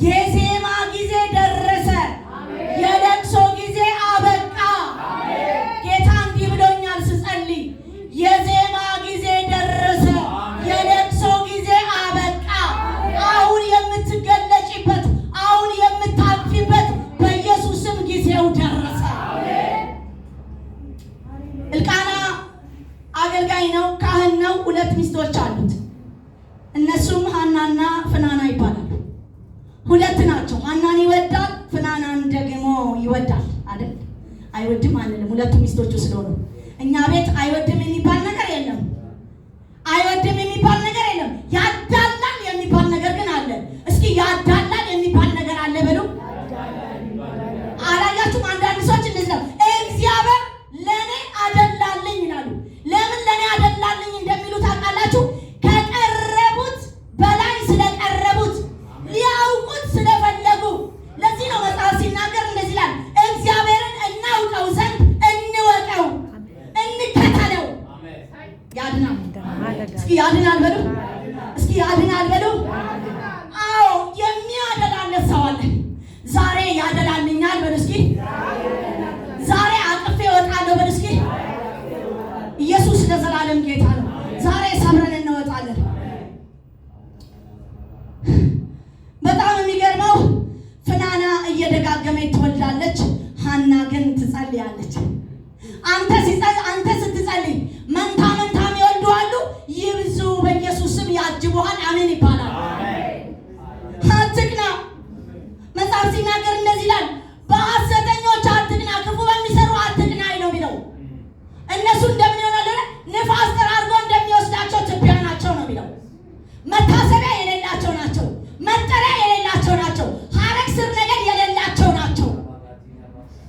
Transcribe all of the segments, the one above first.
የዜማ ጊዜ ደረሰ። የለቅሶ ጊዜ አበቃ። ጌታ እንዲህ ብሎኛል ስጸልይ፣ የዜማ ጊዜ ደረሰ፣ የለቅሶ ጊዜ አበቃ። አሁን የምትገለጪበት፣ አሁን የምታቅፊበት በኢየሱስ ስም ጊዜው ደረሰ። እልቃና አገልጋይ ነው፣ ካህን ነው። 2 ሚስቶች አሉት። እነሱም ሐናና ፍናና ይባላሉ። 2 ናቸው። ሐናን ይወዳል፣ ፍናናን ደግሞ ይወዳል አይደል? አይወድም አንልም፣ 2 ሚስቶቹ ስለሆኑ። እኛ ቤት አይወድም የሚባል ነገር የለም። አይወድም የሚባል ነገር የለም። ያዳላል የሚባል ነገር ግን አለ። እስኪ ያዳላል የሚባል ነገር አለ በሉ። አላያችሁም? አንዳንድ ሰዎች እንደዚህ ነው፣ እግዚአብሔር ለኔ አደላልኝ ይላሉ። ለምን ለኔ አደላልኝ እንደሚሉ ታውቃላችሁ? ከቀረቡት በላይ ስለቀረቡት፣ ሊያውቁት ስለፈለጉ። ለዚህ ነው መጽሐፍ ሲናገር እንደዚህ ይላል፣ እግዚአብሔርን እናውቀው ዘንድ እንወቀው፣ እንከተለው። ያድናል። እስኪ ያድናል በሉ። እስኪ ያድናል በሉ። አዎ የሚያደላለት ሰው አለ። ዛሬ ያደላልኛል በሉ እስኪ። ዛሬ አቅፌ እወጣለሁ በሉ እስኪ። ኢየሱስ ለዘላለም ጌታ ነው። ዛሬ ሰብረን እንወጣለን። በጣም የሚገርመው ፍናና እየደጋገመች ትወልዳለች፣ ሐና ግን ትጸልያለች። አንተ ስትጸልይ መንታ የሚወልዱ አሉ። ይብዙ በኢየሱስ ስም ያጅቡሃል። አሜን ይባላል። አትቅና። መጽሐፍ ሲናገር እንደዚህ ይላል፣ በሐሰተኞች አትቅና፣ ክፉ በሚሰሩ አትቅና ነው የሚለው። እነሱ እንደምን ይሆናሉ? ንፋስ ጠራርጎ እንደሚወስዳቸው ትቢያ ናቸው ነው የሚለው። መታሰቢያ የሌላቸው ናቸው። መጠሪያ የሌላቸው ናቸው። ሐረግ ስር ነገር የሌላቸው ናቸው።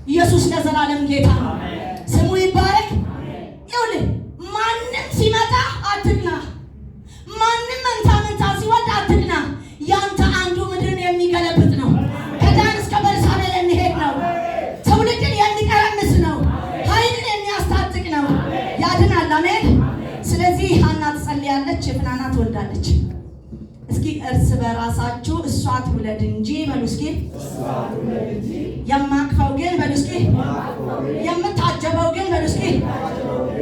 ኢየሱስ ለዘላለም ጌታ ነው። ስሙ ይባረክ። ይኸውልህ ማንም ሲመጣ አትቅና። ማንም መንታ ሲወልድ አትቅና። ያንተ አንዱ ምድርን የሚገለብጥ ነው። ከዳን እስከ ቤርሳቤህ የሚሄድ ነው። ትውልድን የሚቀረምስ ነው። ኃይልን የሚያስታጥቅ ነው። ያድናል። አሜን። ስለዚህ ሐና ትጸልያለች፣ ፍናና ትወልዳለች። እስኪ እርስ በራሳችሁ እሷ ትውለድ እንጂ በሉ እስኪ። የማቅፈው ግን በሉ እስኪ። የምታጀበው ግን በሉ እስኪ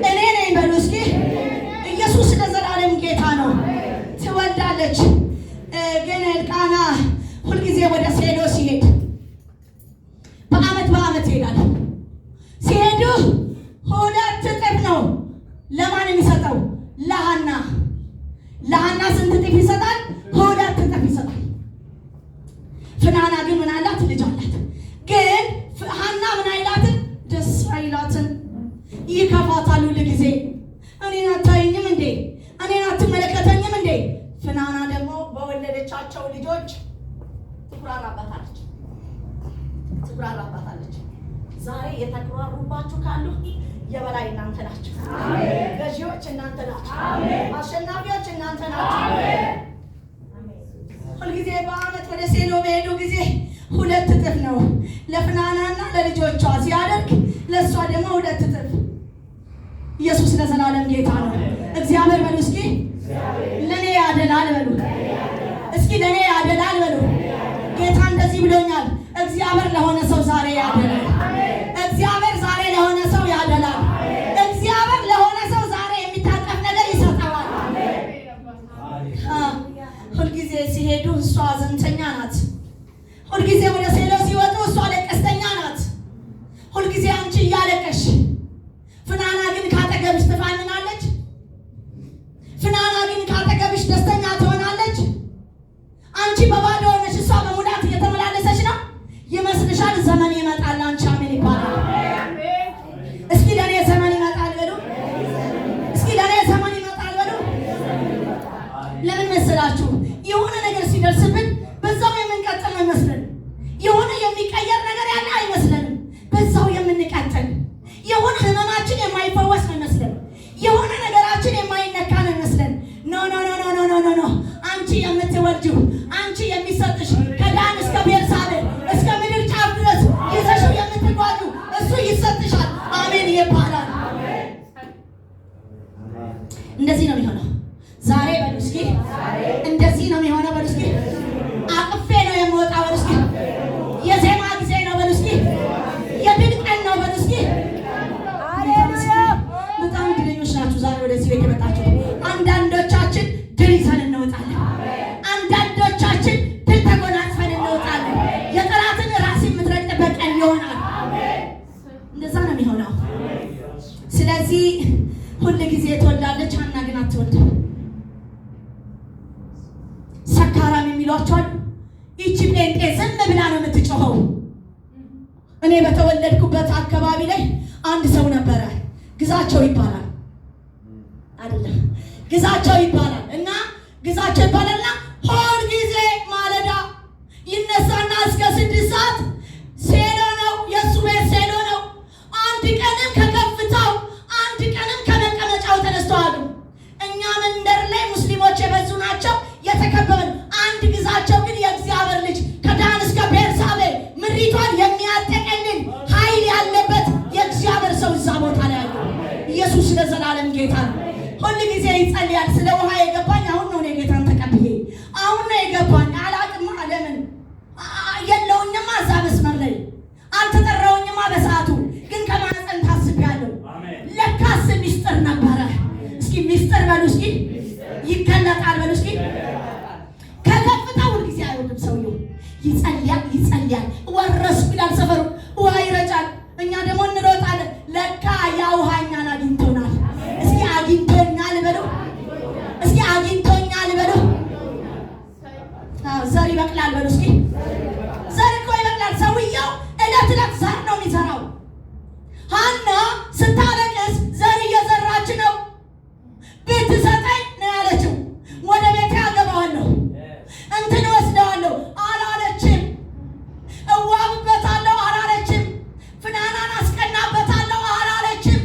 እኔ ነኝ በሉ እስኪ። ኢየሱስ ለዘላለም ጌታ ነው። ትወልዳለች። ግን እልቃና ሁልጊዜ ወደ ሴሎ ሲሄድ በዓመት ይሄዳል። ሲሄዱ 2 እጥፍ ነው ለማን የሚሰጠው? ለሐና። ለሐና ስንት እጥፍ ይሰጣል? 2 እጥፍ ይሰጣል። ፍናና ግን ምን አላት? ልጅ አላት። ግን ሐና ምን አይላትም? ደስ አይላትም። ይከፋታል ሁሉ ጊዜ። እኔን አታይኝም እንዴ? እኔን አትመለከተኝም እንዴ? ፍናና ደግሞ በወለደቻቸው ልጆች ትኩራራባታለች። ዛሬ የተኩራሩባችሁ ካሉ የበላይ እናንተ ናችሁ። ገዢዎች እናንተ ናችሁ። አሸናፊዎች እናንተ ናችሁ። ሁልጊዜ በዓመት ወደ ሴሎ በሄዱ ጊዜ 2 እጥፍ ነው ለፍናናና ለልጆቿ ሲያደርግ፣ ለእሷ ደግሞ 2 እጥፍ። ኢየሱስ ለዘላለም ጌታ ነው። እግዚአብሔር በሉ እስኪ። ለእኔ ያደላል በሉ እስኪ። ለእኔ ያደላል በሉ። ጌታ እንደዚህ ብሎኛል። እግዚአብሔር ለሆነ ሰው ዛሬ ያደላል። እግዚአብሔር ዛሬ ለሆነ ሰው ያደላል። እግዚአብሔር ለሆነ ሰው ዛሬ የሚታቀፍ ነገር ይሰጠዋል። ሁልጊዜ ሲሄዱ እሷ ዘንተኛ ናት። ሁልጊዜ ወደ ሴሎ ሲወጡ እሷ ለቀስተኛ ናት። ሁልጊዜ አንቺ እያለቀሽ፣ ፍናና ግን ካጠገብሽ ትፋንናለች። ፍናና ግን ካጠገብሽ ደስተኛ ትሆናለች። አንቺ በባዶ ሆነሽ እሷ በሙላት እየተመላለሰች ነው ይመስልሻል። ዘመን ይመጣል። አንቺ አሜን ይባላል። እስኪ ለኔ ዘመን ይመጣል በሉ። እስኪ ለኔ ዘመን ይመጣል በሉ። ለምን መሰላችሁ? የሆነ ነገር ሲደርስብን በዛው የምንቀጥል ነው ይመስለን። የሆነ የሚቀየር ነገር ያለ አይመስለንም። በዛው የምንቀጥል፣ የሆነ ህመማችን የማይፈወስ ነው ይመስለን። የሆነ ነገራችን የማይነካ ነው ይመስለን። ኖ ኖ ኖ ኖ ኖ ኖ ኖ። አንቺ የምትወልጂው፣ አንቺ የሚሰጥሽ ከዳን እስከ ቤርሳቤህ እስከ ምድር ጫፍ ድረስ ይዘሽው የምትጓዙ እሱ ይሰጥሻል። አሜን ይባላል። እንደዚህ ነው የሚሆነው ዛሬ በሉ እስኪ። እንደዚህ ነው የሚሆነው በሉ እስኪ። አቅፌ ነው የምወጣው ይቺ ጴንጤ ዝም ብላ ነው የምትጮኸው። እኔ በተወለድኩበት አካባቢ ላይ አንድ ሰው ነበረ፣ ግዛቸው ይባላል አይደለም፣ ግዛቸው ይባላል እና ግዛቸው ይባላልና ሁል ጊዜ ማለዳ ይነሳና እስከ 6 ሰዓት ሴሎ ነው የእሱ ቤት ሴሎ ነው። አንድ ቀንም ከከፍታው አንድ ቀንም ከመቀመጫው ተነስተዋል። እኛ መንደር ላይ ሙስሊሞች የበዙ ናቸው፣ የተከበበን። አንድ ግዛቸው ግን የእግዚአብሔር ልጅ ከዳን እስከ ቤርሳቤ ምድሪቷን የሚያጠቀልል ኃይል ያለበት የእግዚአብሔር ሰው እዛ ቦታ ላይ ያለው ኢየሱስ ለዘላለም ጌታ ነው። ሁል ጊዜ ይጸልያል። ስለ ውሃ የገባኝ አሁን ነው። እኔ ጌታን ተቀብዬ አሁን ነው የገባኝ። አላቅማ ለምን የለውኝማ እዛ መስመር ላይ አልተጠራውኝማ በሰዓቱ ግን ከማህፀን ታስቤያለሁ። ለካስ ሚስጥር ነበረ። እስኪ ሚስጥር በሉ እስኪ፣ ይገለጣል በሉ እስኪ። ከከፍታው ሁል ጊዜ አይወድም ሰውየው፣ ይጸልያል። ወረስኩ ይላል ሰፈሩ፣ ውሃ ይረጫል። እኛ ደግሞ እንሮጣለን። ለካ ያ ውሃ እኛን አግኝቶናል። እስኪ አግኝቶኛል በሉ እስኪ፣ አግኝቶኛል በሉ። ዘር ይበቅላል በሉ እስኪ። ዘር እኮ ይበቅላል። ሰውየው ዕለት ዕለት ዘር ነው የሚዘራው። ሐና ስታለቅስ ዘር እየዘራች ነው። ብትሰጠኝ ነው ያለችው። ወደ ቤቴ አገባዋለሁ፣ እንትን ወስደዋለሁ አላለችም። እዋብበታለሁ አላለችም። ፍናናን አስቀናበታለሁ አላለችም።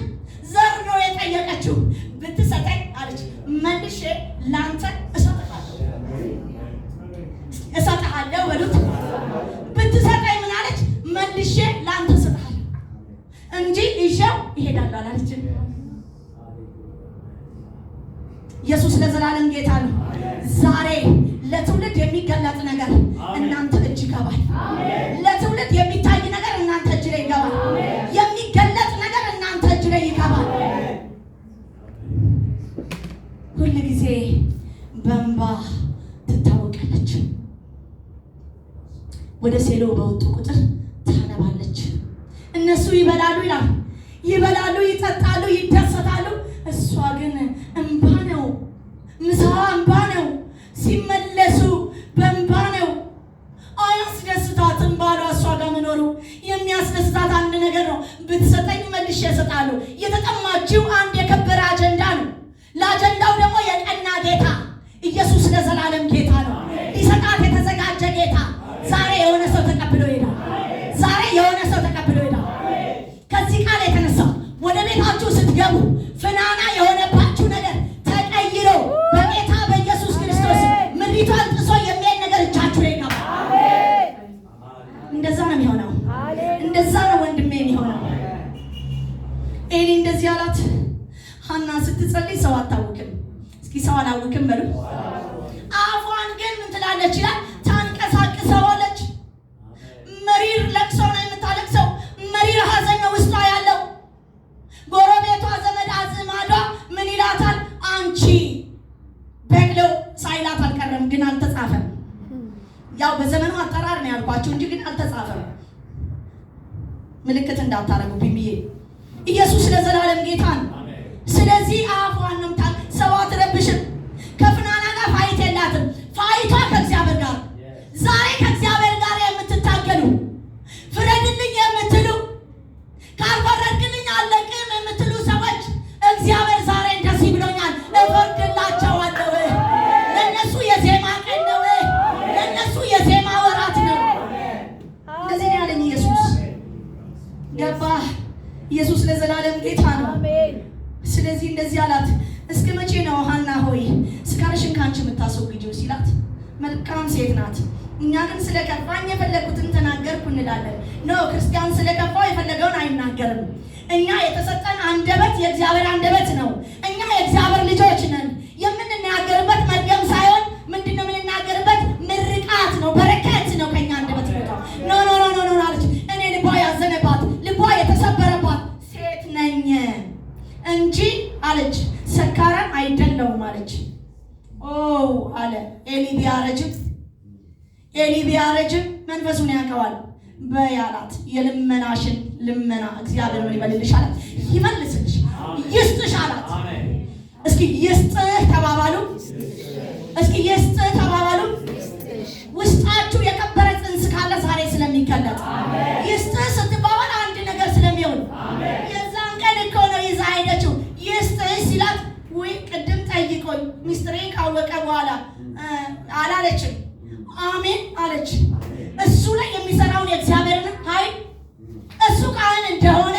ዘር ነው የጠየቀችው። ብትሰጠኝ አለች፣ መልሼ ላንተ እሰጥሃለሁ በሉት። ብትሰጠኝ ምን አለች? መልሼ ላንተ እሰጥሃለሁ እንጂ ይዤው ይሄዳል አላለችም። ኢየሱስ ለዘላለም ጌታ ነው። ዛሬ ለትውልድ የሚገለጥ ነገር እናንተ እጅ ይገባል። ለትውልድ የሚታይ ነገር እናንተ እጅ ላይ ይገባል። የሚገለጥ ነገር እናንተ እጅ ላይ ይገባል። ሁል ጊዜ በእንባ ትታወቃለች። ወደ ሴሎ በወጡ ቁጥር ታነባለች። እነሱ ይበላሉ ይላል፣ ይበላሉ፣ ይጠጣሉ፣ ይደሰታሉ። እሷ ግን እንባ ነው፣ ምሳዋ እንባ ነው፣ ሲመለሱ በእንባ ነው። አያስደስታትም ባሏ እሷ ጋር መኖሩ። የሚያስደስታት አንድ ነገር ነው፣ ብትሰጠኝ መልሼ እሰጣለሁ። የተጠማችው አንድ የከበረ አጀንዳ ነው። ለአጀንዳው ደግሞ የቀና ጌታ ኢየሱስ ለዘላለም ጌታ ነው። ሊሰጣት የተዘጋጀ ጌታ ዛሬ የሆነ ሰው ተቀብሎ ይሄዳል። ዛሬ የሆነ ሰው ተቀብሎ ይሄዳል። ከዚህ ቃል የተነሳ ወደ ቤታችሁ ስትገቡ ፍናና የሆነባችሁ ነገር ተቀይሮ በጌታ በኢየሱስ ክርስቶስ ምድሪቷን ጥሶ የሚሄድ ነገር እጃችሁ ላይ ይገባል። እንደዛ ነው የሚሆነው። እንደዛ ነው ወንድሜ የሚሆነው። ኤሊ እንደዚህ አላት። ሐና ስትጸልይ ሰው አታውቅም። እስኪ ሰው አላውቅም በሉ። አፏን ግን ምን ትላለች ይላል? ታንቀሳቅሰዋለች። መሪር ለቅሶ ነው የምታለቅሰው። መሪር ሐዘን ነው ውስጧ ያለው። ጎረቤቷ ዘመድ አዝማዷ ምን ይላታል? አንቺ በቅለው ሳይላት አልቀረም፣ ግን አልተጻፈም። ያው በዘመኑ አጠራር ነው ያልኳቸው እንጂ ግን አልተጻፈም። ምልክት እንዳታረጉ ብዬ ኢየሱስ ለዘላለም ጌታ ነው። ስለዚህ አፏን ነው ሰው አትረብሽም። ከፍናና ጋር ፋይት የላትም። ፋይቷ ከእግዚአብሔር ጋር። ዛሬ ከእግዚአብሔር ጋር የምትታገሉ ፍረድልኝ የምትሉ ካልፈረድክልኝ አለቅም የምትሉ ሰዎች እግዚአብሔር ዛሬ እንደዚህ ብሎኛል፣ እፈርድላቸዋለሁ። ለእነሱ የዜማ ቀን ነው። ለእነሱ የዜማ ወራት ነው። እንደዚህ ነው ያለኝ ኢየሱስ። ገባ? ኢየሱስ ለዘላለም ጌታ ነው። ስለዚህ እንደዚህ አላት። እስከ መቼ ነው ሐና ሆይ ስካርሽን ካንቺ የምታስወግጂው ሲላት፣ መልካም ሴት ናት። እኛ ግን ስለከፋኝ የፈለጉትን ተናገርኩ እንላለን። ነው ክርስቲያን ስለከፋው የፈለገውን አይናገርም። እኛ የተሰጠን አንደበት የእግዚአብሔር አንደበት ነው። እኛ የእግዚአብሔር ልጆች ነን። የምንናገርበት መርገም ሳይሆን ምንድነው የምንናገርበት? ምርቃት ነው፣ በረከት ነው። ከኛ አንደበት ይወጣ ኖ ኖ ኖ ኖ አለች። እኔ ልቧ ያዘነባት ልቧ የተሰበረባት ሴት ነኝ እንጂ አለች ሰካራም አይደለሁም አለች። ኦ አለ ኤሊ ቢያረጅም መንፈሱን ያውቀዋል። በያላት የልመናሽን ልመና እግዚአብሔር ምን ይበልልሽ አላት። ይመልስልሽ፣ ይስጥሽ አላት። እስኪ ይስጥህ ተባባሉ። እስኪ ይስጥህ ተባባሉ። ውስጣችሁ በኋላ አላለችም። አሜን አለች። እሱ ላይ የሚሰራውን የእግዚአብሔርን ኃይል እሱ ካህን እንደሆነ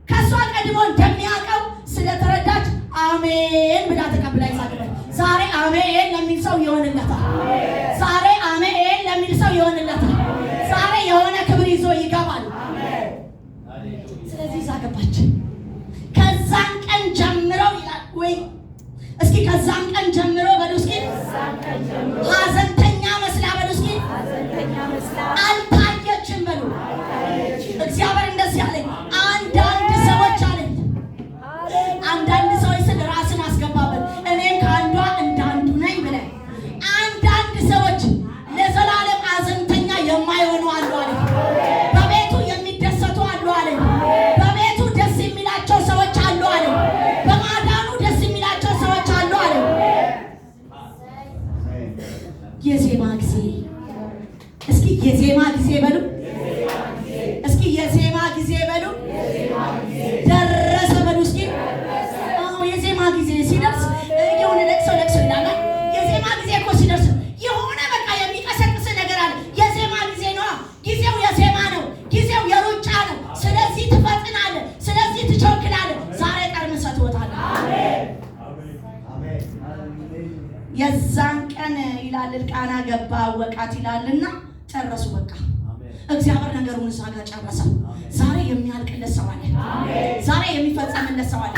ከእሷ ቀድሞ እንደሚያውቀው ስለተረዳች አሜን ብላ ተቀብላ ይሳቅበት። ዛሬ አሜን ለሚል ሰው ይሆንለታል። ዛሬ አሜን ለሚል ሰው ይሆንለታል። ዛሬ የሆነ ክብር ይዞ ይገባል። ስለዚህ ይሳቅባች። ከዛን ቀን ጀምሮ ይላል ወይ እስኪ ከዛን ቀን ጀምሮ በሉ እስኪ ሐዘንተኛ መስላ በሉ እስኪ አልታየችም በሉ። እግዚአብሔር እንደዚህ አለኝ። አንዳንድ ሰዎች አለኝ አንዳንድ ሰዎች ስለ ራስን አስገባበት እኔም ከአንዷ እንዳንዱ ነኝ ብለህ አንዳንድ ሰዎች ለዘላለም ሐዘንተኛ የማይሆኑ አሉ አለኝ። በቤቱ የሚደሰቱ አሉ አለኝ። በቤቱ ደስ የሚላቸው ሰዎች አሉ አለኝ። በማዳኑ ደስ የሚላቸው ሰዎች አሉ አለኝ። የዜማ ጊዜ እስኪ የዜማ ጊዜ በሉ እስኪ የዜማ ጊዜ በሉ ደረሰ በሉ እስኪ። የዜማ ጊዜ ሲደርስ የሆነ ለቅሶ ይላል። የዜማ ጊዜ እኮ ሲደርስ የሆነ በቃ የሚቀሰቅስ ነገር አለ። የዜማ ጊዜ ነው። ጊዜው የዜማ ነው። ጊዜው የሩጫ ነው። ስለዚህ ትፈጥናለህ። ስለዚህ ትቸኩላለህ። ዛሬ ጠርምሰህ ትወጣለህ። የዛን ቀን ይላል ቃና ገባ አወቃት ይላልና ጨረሱ በቃ። እግዚአብሔር ነገሩን እዛ ጋር ጨረሰ። ዛሬ የሚያልቅለት ሰው አለ። ዛሬ የሚፈጸምለት ሰው አለ።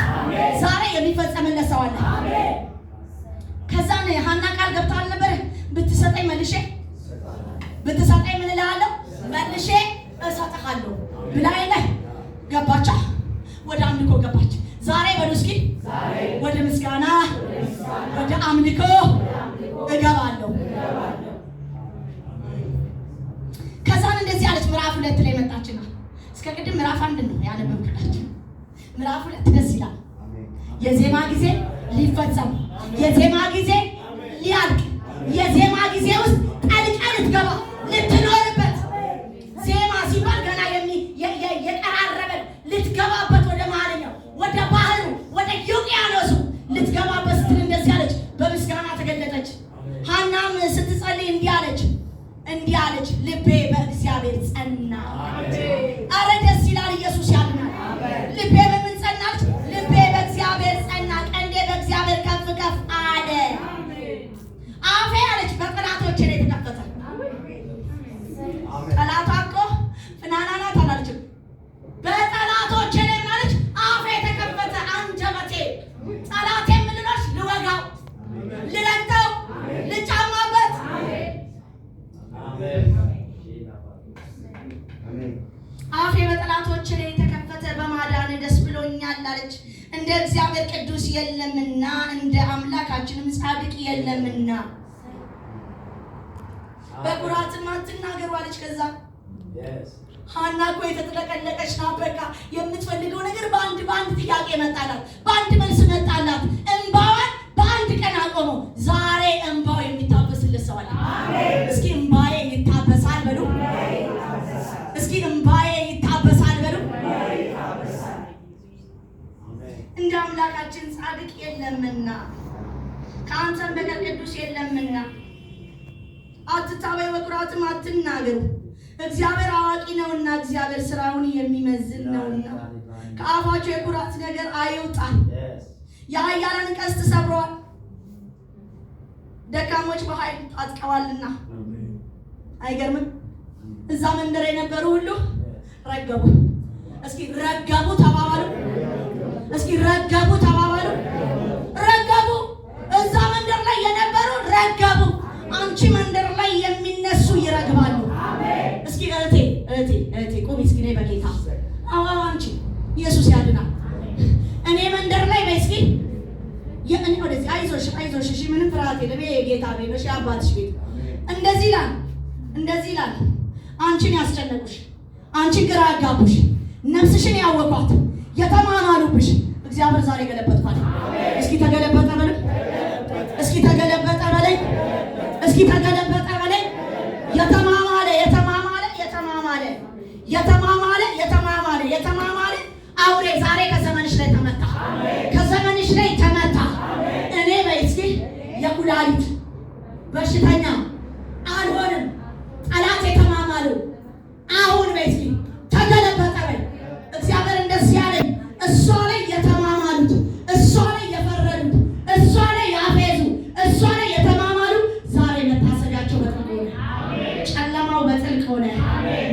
ዛሬ የሚፈጸምለት ሰው አለ። ከዛን ሐና ቃል ገብታ አልነበረ? ብትሰጠኝ መልሼ ብትሰጠኝ ምን እልሃለሁ መልሼ እሰጥሃለሁ ብላ የለ ገባቻ። ወደ አምልኮ ገባች። ዛሬ በሉ እስኪ ወደ ምስጋና ወደ አምልኮ እገባለሁ። ከዛን እንደዚህ አለች። ምዕራፍ 2 ላይ መጣችና እስከ ቅድም ምዕራፍ 1 ነው ያነበብኩላችሁ። ምዕራፍ 2 ደስ ይላል። የዜማ ጊዜ ሊፈጸም፣ የዜማ ጊዜ ሊያልቅ፣ የዜማ ጊዜ ውስጥ ጠልቃ ልትገባ ልትኖርበት። ዜማ ሲባል ገና የቀራረበ ልትገባበት ወደ መሀለኛው ወደ ባህሩ ወደ ውቅያኖሱ ልትገባበት ስትል እንደዚህ አለች። በምስጋና ተገለጠች። ሐናም ስትጸልይ እንዲህ አለች ልቤ በእግዚአብሔር ጸና። አረ ደስ ይላል። ኢየሱስ ያድናል። ልቤ በምን ጸናች? ልቤ በእግዚአብሔር ጸና፣ ቀንዴ በእግዚአብሔር ከፍ ከፍ አለ። አፌ አለች በጠላቶቼ ላይ ተከፈተ። ጠላቷ እኮ ፍናና ናት አላለችም። በጠላቶቼ ላይ ማለች አፌ ተከፈተ። አንጀበቴ ጠላቴ የምልሎች ልወጋው፣ ልረግጠው፣ ልጫማበት አፌ በጠላቶች ላይ የተከፈተ በማዳን ደስ ብሎኛል አለች። እንደ እግዚአብሔር ቅዱስ የለምና እንደ አምላካችንም ጻድቅ የለምና በኩራትም አትናገሩ አለች። ከዛ ሐና እኮ የተጥለቀለቀች ናት። በቃ የምትፈልገው ነገር በአንድ ጥያቄ መጣላት፣ በአንድ መልስ መጣላት። እንባዋን በአንድ ቀን አቆመው። ዛሬ እንባው የሚታበስለት ሰው አለ። እስኪ እንባዬ ይታበሳል በሉ። እስኪ እንባዬ ይታበሳል በሉ። እንደ አምላካችን ጻድቅ የለምና ከአንተም በቀር ቅዱስ የለምና አትታበዩ፣ በኩራትም አትናገሩ። እግዚአብሔር አዋቂ ነውና፣ እግዚአብሔር ስራውን የሚመዝን ነውና። ከአፋቸው የኩራት ነገር አይውጣ። የኃያላን ቀስት ሰብረዋል፣ ደካሞች በኃይል ታጥቀዋልና። አይገርምም? እዛ መንደር የነበሩ ሁሉ ረገቡ። እስኪ ረገቡ ተባባሉ። እስኪ ረገቡ ተባባሉ። ረገቡ። እዛ መንደር ላይ የነበሩ ረገቡ። አንቺ መንደር ላይ የሚነሱ ይረግባሉ። እስኪ እህቴ ቁሚ እስኪ ነይ በጌታ። አዎ አንቺ ኢየሱስ ያድናል። እኔ መንደር ላይ በይ እስኪ የእኔ ወደዚህ አይዞሽ እሺ ምንም ፍርሃት የለም። የጌታ ቤት ነው፣ የአባትሽ ቤት። እንደዚህ ይላል አንቺን ያስጨነቁሽ፣ አንቺን ግራ ያጋቡሽ፣ ነፍስሽን ያወቋት፣ የተማማሉብሽ እግዚአብሔር ዛሬ ገለበጥኳል። እስኪ ተገለበጠ በለኝ። እስኪ ተገለበጠ በለኝ። እስኪ ተገለበጠ በለኝ። የተማማለ አውሬ ዛሬ ከዘመንሽ ላይ ተመታ። ከዘመንሽ ላይ ተመታ። እኔ በይ እስኪ የኩላሊት በሽተኛ አልሆንም። ጠላት የተማማለው አሁን በዚህ ተገለበጠ። እግዚአብሔር እንደዚህ ያለኝ እሷ ላይ የተማማሉት፣ እሷ ላይ የፈረዱት፣ እሷ ላይ ያፌዙ፣ እሷ ላይ የተማማሉ ዛሬ መታሰቢያቸው በጥልቅ ሆነ። ጨለማው በጥልቅ ሆነ።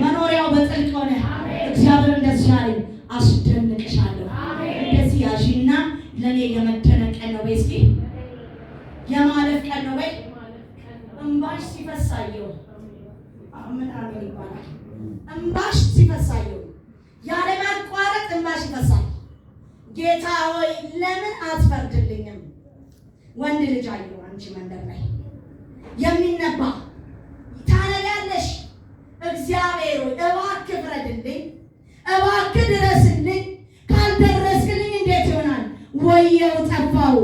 መኖሪያው በጥልቅ ሆነ። እግዚአብሔር እንደዚህ ያለኝ አስደንቅሻለሁ። እንደዚህ ያዢና ለኔ የመደነቅ ቀን ነው። እስኪ የማለፍ ቀን ነው። በይ እንባሽ ሲፈሳየው ምን አሜን ይባላል። እንባሽ ሲፈሳየው ያለ ማቋረጥ እንባሽ ይፈሳል። ጌታ ሆይ ለምን አትፈርድልኝም? ወንድ ልጅ አየሁ አንቺ መንደር ላይ የሚነባ ታነቢያለሽ። እግዚአብሔር ሆይ እባክህ ፍረድልኝ፣ እባክህ ድረስልኝ። ካልደረስክልኝ እንዴት ይሆናል? ወየው ጠፋው፣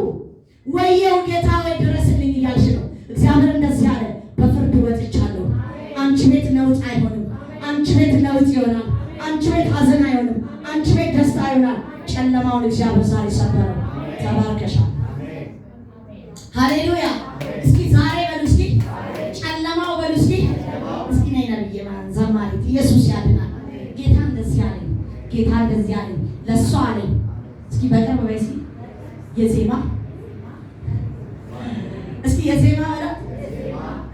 ወየው ጌታ ሆይ ድረስልኝ እያልሽ ነው። እግዚአብሔር እንደዚህ አለ፣ በፍርድ ወጥቻለሁ። አንቺ ቤት ነውጥ አይሆንም። አንቺ ቤት ለውጥ ይሆናል። አንቺ ቤት ሐዘን አይሆንም። አንቺ ቤት ደስታ ይሆናል። ጨለማውን እግዚአብሔር ዛሬ ሰበረው። ተባርከሻል። ሃሌሉያ። እስኪ ዛሬ በሉ እስኪ ጨለማው በሉ እስኪ እስኪ ነይ ነብዬ ማን ዘማሪት ኢየሱስ ያድናል። ጌታ እንደዚህ አለኝ፣ ጌታ እንደዚህ አለኝ፣ ለሷ አለኝ። እስኪ በቅርብ በይ እስኪ የዜማ እስኪ የዜማ ወላ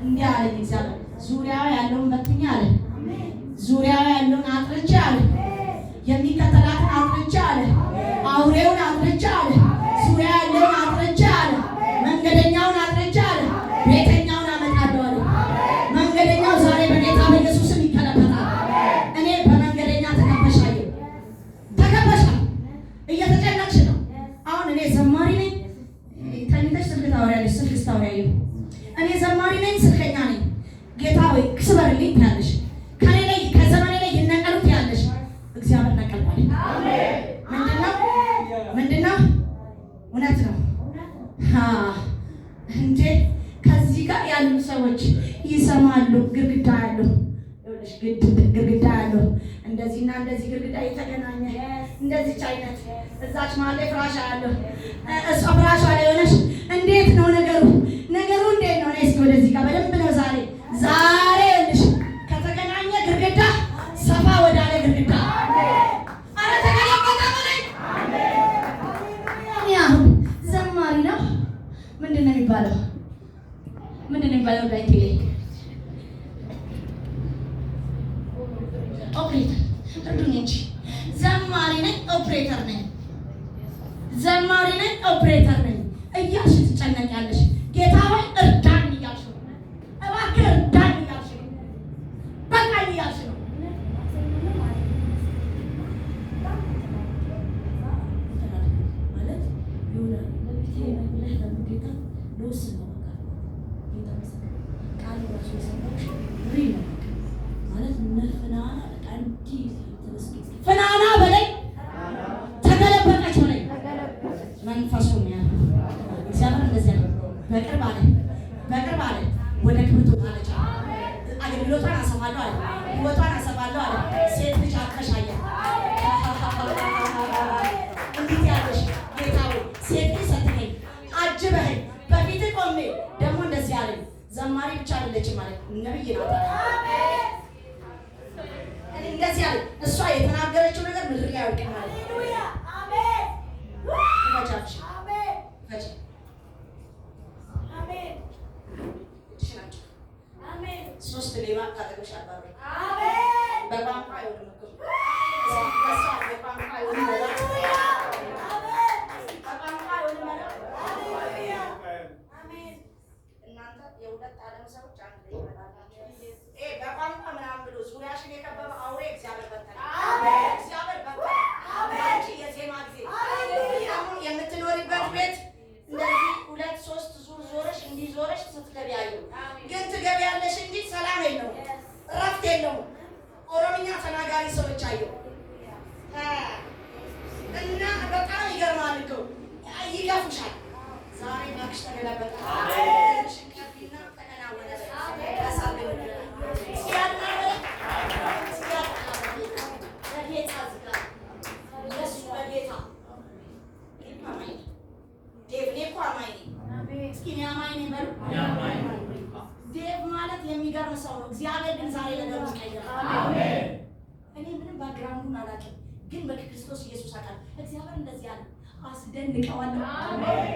እንዲህ አለኝ እግዚአብሔር ዙሪያው ያለውን በትኛ አለ፣ ዙሪያው ያለውን አጥርቼ አለ፣ የሚከተላትን አጥርቼ አለ፣ አውሬውን አጥርቼ አለ፣ ዙሪያ ያለውን አጥርቼ አለ፣ መንገደኛውን አጥርቼ አለ፣ ቤተኛውን አመጣለሁ አለ። መንገደኛው ዛሬ በጌታ በኢየሱስም ይከለበታል። እኔ በመንገደኛ ተከበሻለሁ። ተከበሻል። እየተጨነቅሽ ነው። አሁን እኔ ዘማሪ ነኝ። ተኝተሽ ስልክ ታወሪያለሽ፣ ስልክ ስታወሪያለሽ። እኔ ዘማሪ ነኝ፣ ስልከኛ ነኝ። ጌታ ሆይ ክስበርልኝ ያለሽ ከኔ ላይ ከዘመኔ ላይ ይነቀሉት ያለሽ እግዚአብሔር ነቀልኳል። ምንድነው? እውነት ነው እንዴ? ከዚህ ጋር ያሉ ሰዎች ይሰማሉ። ግድግዳ ያለው ይኸውልሽ፣ ግድግዳ ያለው እንደዚህና እንደዚህ ግድግዳ የተገናኘ እንደዚች አይነት እዛች ማለት ፍራሽ ያለው እሷ ፍራሽ ላይ ሆነሽ እንዴት ነው ነገሩ? ነገሩ እንዴት ነው? እስኪ ወደዚህ ጋር በደንብ ነው ዛሬ ይኸውልሽ ከተገናኘ ግድግዳ ሰፋ ወዳለ ግድግዳ አረ ተገለበጠ ማለት አሁን ዘማሪ ነው። ምንድን ነው የሚባለው? ዳይቴ ኦፕሬተር እርዱኝ እንጂ ዘማሪ ነኝ ኦፕሬተር ነኝ እያልሽ ትጨነቂያለሽ። ጌታ ሆይ እርዳኝ እያልሽ ነው። እባክህ እርዳኝ እያልሽ ነው። በቃ እያልሽ ነው። ማለት የሆነ ለቤቴ ነግለህ ለጌታ ለውስን ነው ቃል ራሱ የሰማሽ ሪ ነው ማለት ነፍናና አንዲ ፍናና በላይ ተገለበጠች በላይ መንፈሱ ነው እግዚአብሔር እንደዚህ ነው። በቅርብ አለ ወደ ክብር ትወጣለች። አገልግሎቷን አሰፋለሁ አለ፣ ሕይወቷን አሰፋለሁ አለ። ሴት ልጅ አከሻየ እንዴት ያለሽ ጌታ ሆይ ሴት ልጅ ሰጥተኸኝ አጅበኸኝ በፊት ቆሜ ደግሞ እንደዚህ አለኝ። ዘማሪ ብቻ አይደለችም ማለት ነብይ ናት። እንደዚህ አለ እሷ የተናገረችው ነገር ምድር ላይ ያውቅ ማለት ሃሌሉያ አሜን ወጃች አሜን ወጃች አሜን ሽናጭ አሜን ሶስት ሌባ ካጠገሽ አባሩ አሜን በባንካ ይወድም እኮ ለሷ በባንካ ይወድም ሃሌሉያ አሜን በባንካ ይወድም ሃሌሉያ አሜን። እናንተ የሁለት ዓለም ሰዎች አንድ ላይ ይመጣሉ። በቋንቋ ምናምን ብሎ ዙሪያሽን የከበበ አውሬ እግዚአብሔር በተነ። አሜን። እግዚአብሔር በተነ። አሜን። አንቺ የዜማ ጊዜ አሁን የምትኖሪበት ቤት እንደዚህ 2-3 ዙር ዞረሽ እንዲዞረሽ ስትገቢያዩ ግን ትገቢያለሽ እንጂ ሰላም የለውም፣ እረፍት የለውም። ኦሮምኛ ተናጋሪ ሰዎች አየሁ እና በጣም ይገርማል እኮ ይገፉሻል። ዛሬ ባክሽ ተገለበጠ። አሜን። ሽንቀትና ተከናወነ። አሜን። እስኪ አማኝ ይቀየራል። አሜን። እኔ ምንም ባክግራውንዱን አላውቅም፣ ግን በክርስቶስ ኢየሱስ አውቃለሁ። እግዚአብሔር እንደዚህ አለ፣ አስደንቀዋለሁ። አሜን።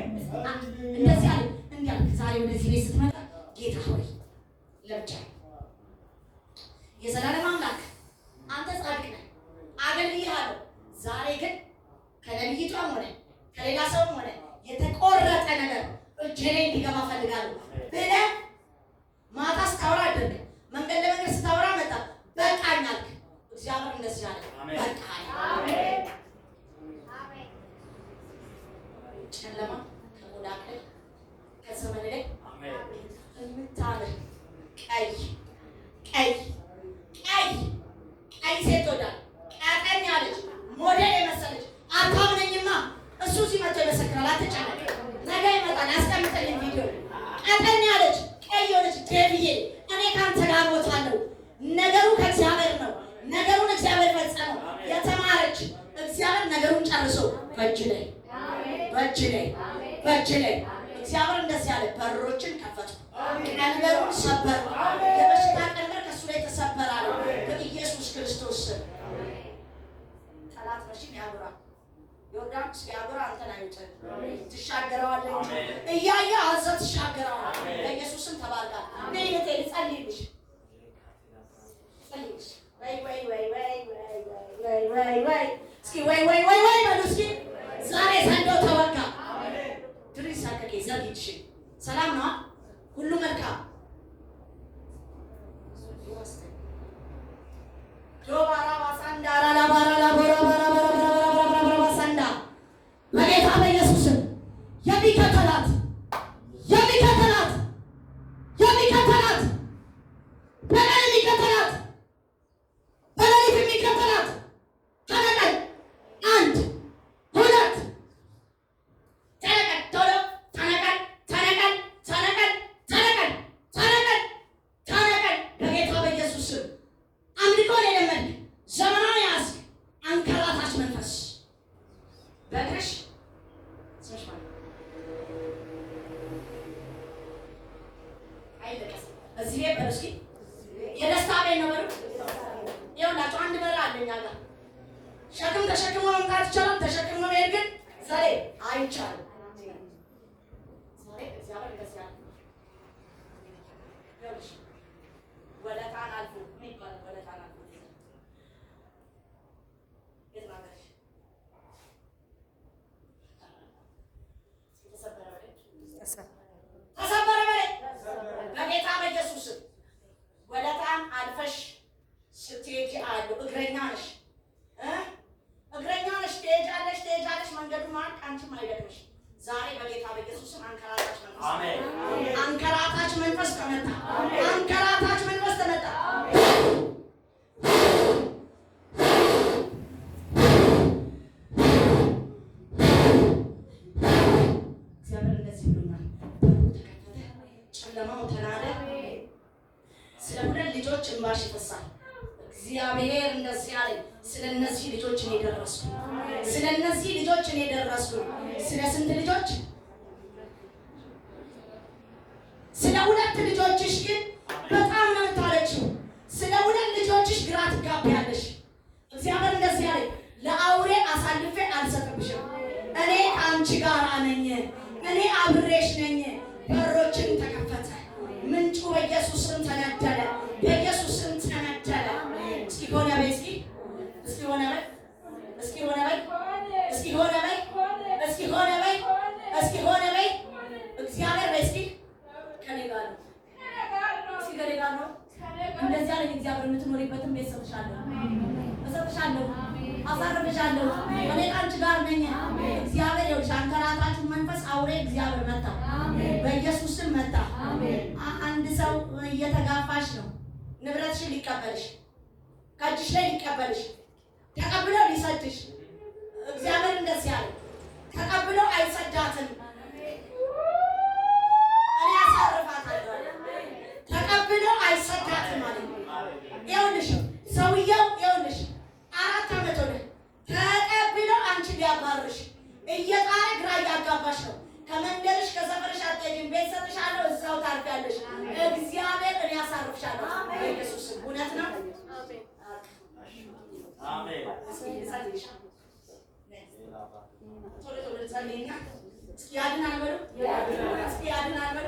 እንደዚህ አለ፣ እንዲህ አለ። ዛሬ ወደዚህ ቤት ስትመጣ ጌታ ሆይ ለብቻ የዘላለም አምላክ አንተ ጻድቅ ነህ አገልግዬሃለሁ። ዛሬ ግን ከነቢይቷም ሆነ ከሌላ ሰውም ሆነ የተቆረጠ ነገር እጄ ላይ እንዲገባ ፈልጋለሁ ብለህ ማታ ስታወራ አደረገ። መንገድ ለመንገድ ስታወራ መጣ። በቃኝ አልክ። እግዚአብሔር እንደዚህ አለ፣ በቃኝ። አሜን። ጨለማ ከቆዳ ላይ ከዘመን ላይ የምታምር ቀይ ቀይ ቀይ ቀይ ሴት ወዳ ቀጠን ያለች ሞዴል የመሰለች አታምነኝማ። እሱ ሲመጣ ይመሰክራል። አትጨነቅ፣ ነገ ይመጣል ያስቀምጥልኝ ቪዲዮ። ቀጠን ያለች ቀይ የሆነች ዴቪዬ እኔ ካንተ ጋር ሞታለሁ። ነገሩ ከእግዚአብሔር ነው። ነገሩን እግዚአብሔር ፈጸመው። የተማረች እግዚአብሔር ነገሩን ጨርሶ በእጅ ላይ በእጅ ላይ በእጅ ላይ እግዚአብሔር እንደዚህ ያለ በሮችን ከፈቱ፣ ቀንበሩን ሰበሩ። የበሽታ ቀንበር ከእሱ ላይ ተሰበራል በኢየሱስ ክርስቶስ ስም። ጠላት መቼም ያጉራ ዮርዳኖስ ያጉራ አንተን አይውጥም። ትሻገረዋለህ እያየ አዘ ትሻገረዋለህ። በኢየሱስም ተባርካል። ነይ ልትሄድ ጸልይልሽ ጸልይልሽ። ወይ ወይ ወይ ወይ ወይ ወይ ወይ እስኪ ወይ ወይ ወይ ወይ በሉ እስኪ። ዛሬ ሰንደው ተወጋ። ድሪስ አከኬ ዘግይሽ ሰላም ነው ሁሉ መልካም ጆባራ ባሳንዳ ራላባራ ላቦራ ባራ ባራ ባራ ባራ ባሳንዳ በጌታ በኢየሱስ የሚከተላት የሚከተላት የሚከተላት በሌሊት የሚከተላት በሌሊት የሚከተላት ተነቀል አንድ ሁለት ተነቀል ቶሎ ተነቀል ተነቀል ተነቀል ተነቀል ተነቀል ተነቀል በጌታ በኢየሱስ አምልኮን የለመድክ ዘመናዊ ያዝክ አንከራታች መንፈስ በእግርሽ አይለቀስ እዚህ ቤት በሉ እስኪ የደስታ ቤት ነው በሉ። ይኸውላችሁ አንድ በር አለ እኛ ጋር ሸክም ተሸክሞ መምጣት ይቻላል። ተሸክሞ መሄድ ግን ዛሬ አይቻልም። ዛሬ እግዚአብሔር እንደዚህ ያለ ይኸውልሽ ወለታን አልፎ ምን ይባላል? ወለታን አልፎ የተናገርሽ ተሰበረ በለኝ በጌታ በኢየሱስ ወለታን አልፈሽ ስትሄጂ አያለሁ። እግረኛ ነሽ እግረኛ ነሽ። ትሄጃለሽ ትሄጃለሽ። መንገዱ ማለት አንቺም አይደግምሽ። ዛሬ በጌታ በኢየሱስ አንከራታች መንፈስ አሜን። አንከራታች መንፈስ ተመታ። አንከራታች መንፈስ ተመታ። እግዚአብሔር እንደዚህ ብሎናል። በሩ ተከፈተ፣ ጨለማው ተናደ። ስለ ሁለት ልጆች እንባሽ ይፈሳል። እግዚአብሔር እንደዚህ አለኝ፣ ስለ እነዚህ ልጆች እኔ ደረስኩ። ስለ እነዚህ ልጆች እኔ ደረስኩ። ስለ ስንት ልጆች? ስለ ሁለት ልጆችሽ ግን በጣም ነው የምታለችው። ስለ ሁለት ልጆችሽ ግራ ትጋቢያለሽ። እግዚአብሔር እንደዚህ አለኝ፣ ለአውሬ አሳልፌ አልሰጥብሽም። እኔ ከአንቺ ጋር ነኝ። እኔ አብሬሽ ነኝ። በሮችን ተከፈተ። ምንጩ በኢየሱስ ስም ተነደለ። በኢየሱስ ስም ተነደለ። እስኪ ሆነ በይ እስኪ እስኪ ሆነ በይ እስኪ ሆነ በይ እስኪ ሆነ በይ እስኪ ሆነ በይ እስኪ ሆነ በይ እግዚአብሔር በይ እስኪ ከኔ ጋር ነው። እስኪ ከኔ ጋር ነው። እንደዚህ አለኝ እግዚአብሔር። የምትኖሪበትን ቤት እሰጥሻለሁ፣ እሰጥሻለሁ፣ አሳርፍሻለሁ። እኔ ከአንቺ ጋር ነኝ። እግዚአብሔር ይኸውልሽ፣ አንከራታችሁ መንፈስ አውሬ እግዚአብሔር መታ፣ በኢየሱስ ስም መታ። አንድ ሰው እየተጋፋሽ ነው። ንብረትሽን ሊቀበልሽ ከእጅሽ ላይ ሊቀበልሽ ተቀብሎ ሊሰድሽ እግዚአብሔር እንደዚህ አለ፣ ተቀብሎ አይሰዳትም። እኔ አሳርፋታለሁ። ተቀብሎ አይሰዳትም ማለት ነው። ይኸውልሽ ሰውየው ይኸውልሽ 4 ዓመት ሆነ ተቀብሎ አንቺ ሊያባርሽ እየጣረ ግራ እያጋባሽ ነው። ከመንደርሽ ከሰፈርሽ አትሄጂም። ቤት ሰጥሻለሁ፣ እዛው ታርፊያለሽ። እግዚአብሔር እኔ አሳርፍሻለሁ። ኢየሱስ እውነት ነው። ያድናል በሉ